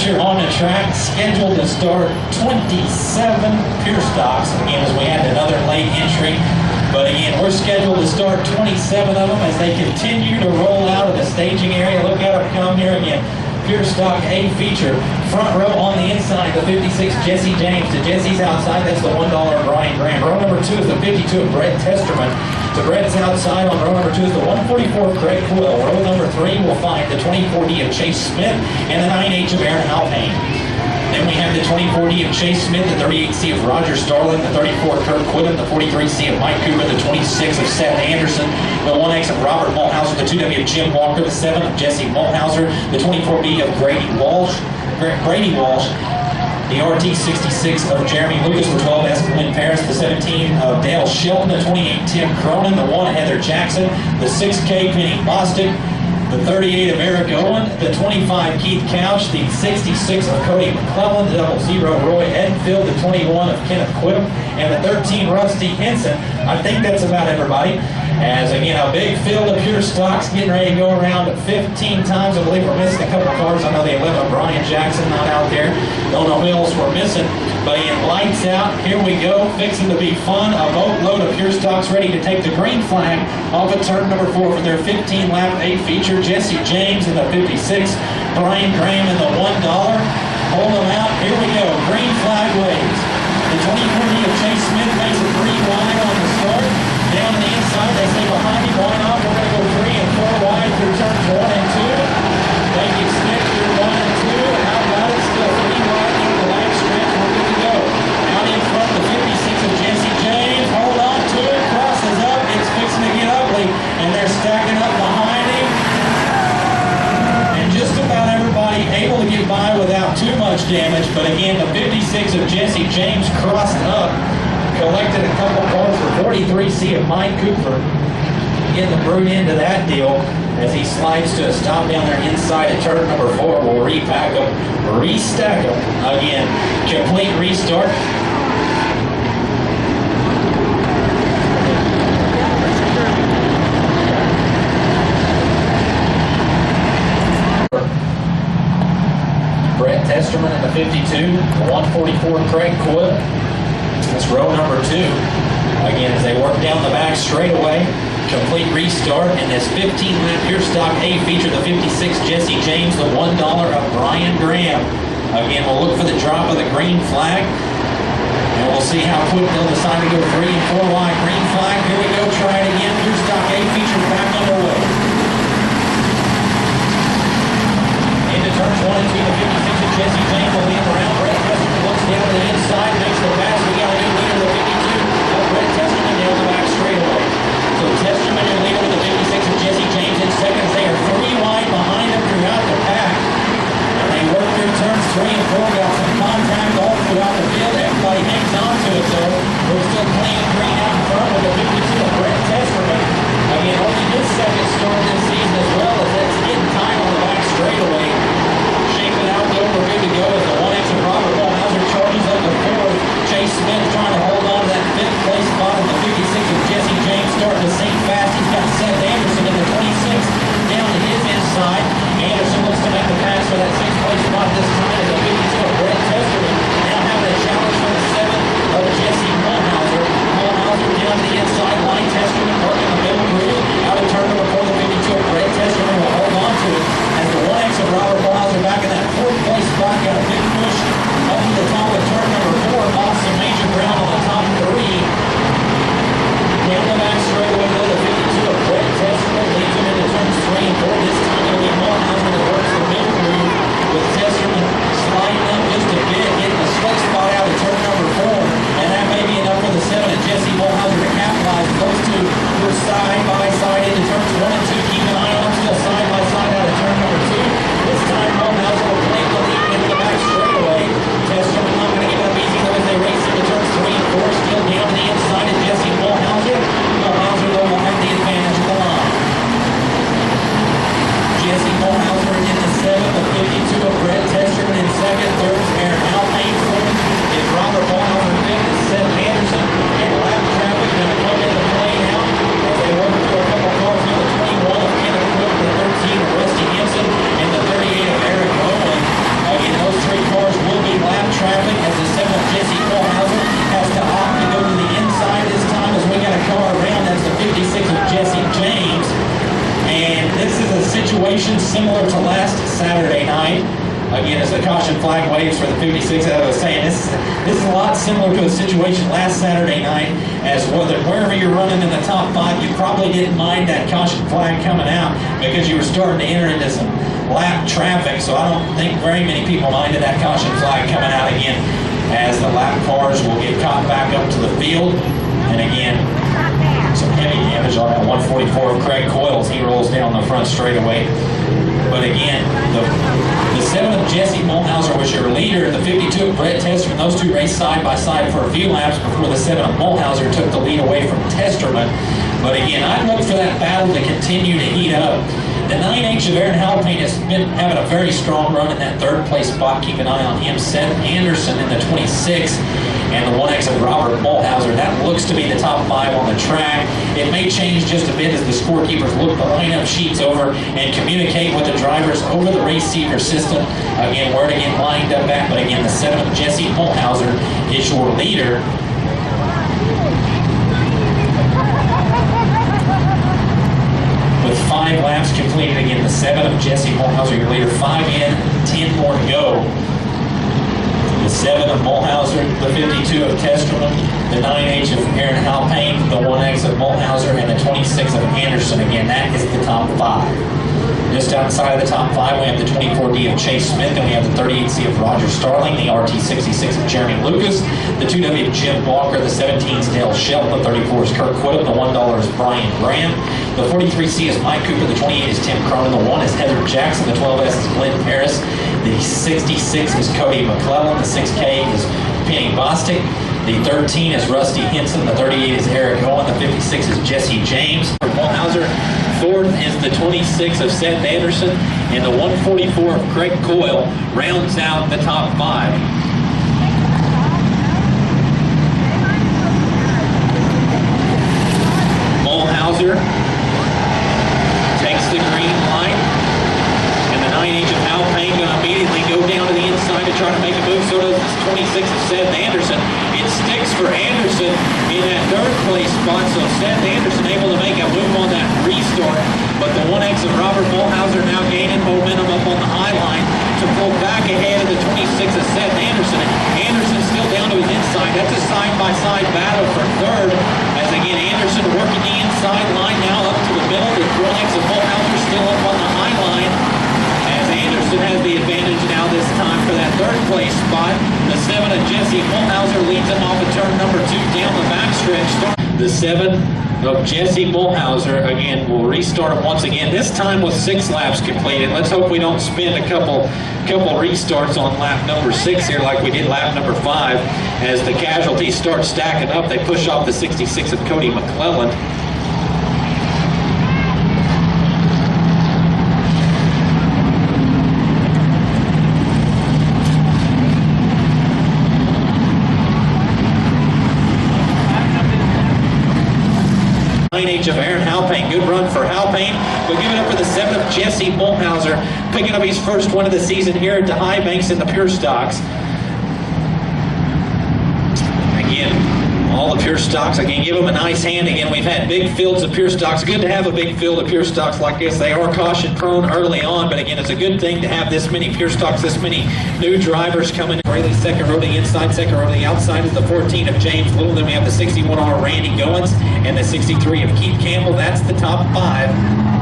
feature on the track, scheduled to start 27 pure stocks. Again, as we had another late entry. But again, we're scheduled to start 27 of them as they continue to roll out of the staging area. Look at them come here again. Pure stock A feature. Front row on the inside, the 56 Jesse James. To Jesse's outside, that's the $1 Brian Graham. Row number 2 is the 52 of Brett Testerman. To Brett's outside on row number 2 is the 144 of Craig Quill. Row number 3 will find the 24D of Chase Smith and the 9H of Aaron Alpine. Then we have the 24D of Chase Smith, the 38C of Roger Starling, the 34 of Kirk Quidden, the 43C of Mike Cooper, the 26 of Seth Anderson, the 1X of Robert Mulhauser, the 2W of Jim Walker, the 7 of Jesse Mulhauser, the 24B of Brady Walsh, the RT66 of Jeremy Lucas, the 12 Escalin Paris, the 17 of Dale Shelton, the 28 Tim Cronin, the 1 Heather Jackson, the 6K Penny Bostic, the 38 of Eric Owen, the 25 Keith Couch, the 66 of Cody McClellan, the 00 Roy Edenfield, the 21 of Kenneth Quidham, and the 13 Rusty Henson. I think that's about everybody. As again, a big field of pure stocks getting ready to go around 15 times. I believe we're missing a couple cars. I know the 11 of Brian Jackson not out there. Don't know who else we're missing. But again, lights out. Here we go. Fixing to be fun. A boatload of pure stocks ready to take the green flag off of turn number 4 for their 15-lap 8 feature. Jesse James in the 56. Brian Graham in the $1. Hold them out. Here we go. Green flag waves. The 2020 of Chase Smith makes it 3 wide on the start. Down on the inside, they say behind you, why not? We're going to go 3 and 4 wide through turns 1 and 2. Thank you, Smith, through 1 and 2. How about it? Still 3 wide into the last stretch. We're good to go. Out in front, the 56 of Jesse James. Hold on to it. Crosses up. It's fixing to get ugly. And they're stacking up behind him. And just about everybody able to get by without too much damage. But again, the 56 of Jesse James crossed up. Collected a couple cars for 43C of Mike Cooper. Getting the brute into that deal as he slides to a stop down there inside of turn number 4. We'll repack them, restack them. Again, complete restart. Brett Testerman in the 52, the 144 Craig Quill. That's row number 2. Again, as they work down the back straightaway, complete restart in this 15-lap pure stock A feature, the 56 Jesse James, the $1 of Brian Graham. Again, we'll look for the drop of the green flag, and we'll see how quick they'll decide to go 3 and 4 wide. Green flag, here we go, try it again. Pure stock A feature back underway. Into turns 1 and 2, the 56 of Jesse James will lead around. Brett Testerman looks down to the inside, makes the pass. We got a new leader, the 52 of Brett Testerman down the back straightaway. So Testerman, your leader with the 56 of Jesse James in seconds. They are 3 wide behind them throughout the pack. And they work through turns 3 and 4, got some contact all throughout the field. Everybody hangs on to it though. We're still playing green out in front with the 52 of Brett Testerman. Again, only his second start this season as well as that's getting time on the back straightaway. Shaping out though, we're good to go as the 1X of Robert Mulhauser charges up the 4th. Chase Smith trying to hold on to that 5th place spot in the 56 of Jesse James starting to sink fast. He's got Seth Anderson in the 26 down to his inside. Anderson looks to make the pass for that 6th place spot this time as the 52 of Brett Testerman. Now having a challenge for the 7th of Jesse Mulhauser. Mulhauser down to the inside. the caution flag waves for the 56. As I was saying, this is a lot similar to a situation last Saturday night, as wherever you're running in the top 5, you probably didn't mind that caution flag coming out because you were starting to enter into some lap traffic. So I don't think very many people minded that caution flag coming out again, as the lap cars will get caught back up to the field. And again, some heavy damage on that 144 of Craig Coyles. He rolls down the front straightaway. But again, the 7 of Jesse Mulhauser was your leader. The 52 of Brett Testerman, those two raced side by side for a few laps before the 7 of Mulhauser took the lead away from Testerman. But again, I'd look for that battle to continue to heat up. The 9H of Aaron Halpine has been having a very strong run in that 3rd place spot. Keep an eye on him. Seth Anderson in the 26. And the 1X of Robert Mulhauser, that looks to be the top 5 on the track. It may change just a bit as the scorekeepers look the lineup sheets over and communicate with the drivers over the race seeker system. Again, where to get lined up at. But again, the 7 of Jesse Mulhauser is your leader. With 5 laps completed, again, the 7 of Jesse Mulhauser, your leader. 5 in, 10 more to go. The 7 of Mulhauser, the 52 of Testerman, the 9H of Aaron Halpine, the 1X of Mulhauser, and the 26 of Anderson. Again, that is the top 5. Just outside of the top 5, we have the 24D of Chase Smith, and we have the 38C of Roger Starling, the RT66 of Jeremy Lucas, the 2W of Jim Walker, the 17 is Dale Shelton, the 34 is Kirk Whittam, the $1 is Brian Graham, the 43C is Mike Cooper, the 28 is Tim Cronin, the 1 is Heather Jackson, the 12S is Glenn Paris, the 66 is Cody McClellan, the 6K is Penny Bostic, the 13 is Rusty Henson, the 38 is Eric Owen, the 56 is Jesse James. For Mulhauser, 4th is the 26 of Seth Anderson, and the 144 of Craig Coyle rounds out the top 5. Mulhauser takes the green light, and the 9H of Halpine going to immediately go down to the inside to try to make a move. So does this 26 of Seth Anderson. It sticks for Anderson in that 3rd place spot, so Seth Anderson able to make a move on that restart, but the 1X of Robert Mulhauser now gaining momentum up on the high line to pull back ahead of the 26 of Seth Anderson. Anderson still down to his inside. That's a side-by-side battle for 3rd, as again Anderson working the inside line now up to the middle. The 1X of Mulhauser still up on the high line, as Anderson has the advantage now this time for that 3rd place spot. The 7 of Jesse Mulhauser leads him off of turn number 2 down the backstretch. The 7 of Jesse Mulhauser, again, will restart him once again, this time with 6 laps completed. Let's hope we don't spend a couple restarts on lap number 6 here like we did lap number 5. As the casualties start stacking up, they push off the 66 of Cody McClellan. Of Aaron Halpine. Good run for Halpine, but give it up for the 7 of Jesse Mulhauser, picking up his first one of the season here at the Highbanks in the Pure Stocks. Again, all the Pure Stocks, again, give them a nice hand. Again, we've had big fields of Pure Stocks. Good to have a big field of Pure Stocks like this. They are caution prone early on, but again, it's a good thing to have this many Pure Stocks, this many new drivers coming in. Rayleigh second row to the inside, second row to the outside is the 14 of James Little. Then we have the 61R Randy Goins and the 63 of Keith Campbell. That's the top 5.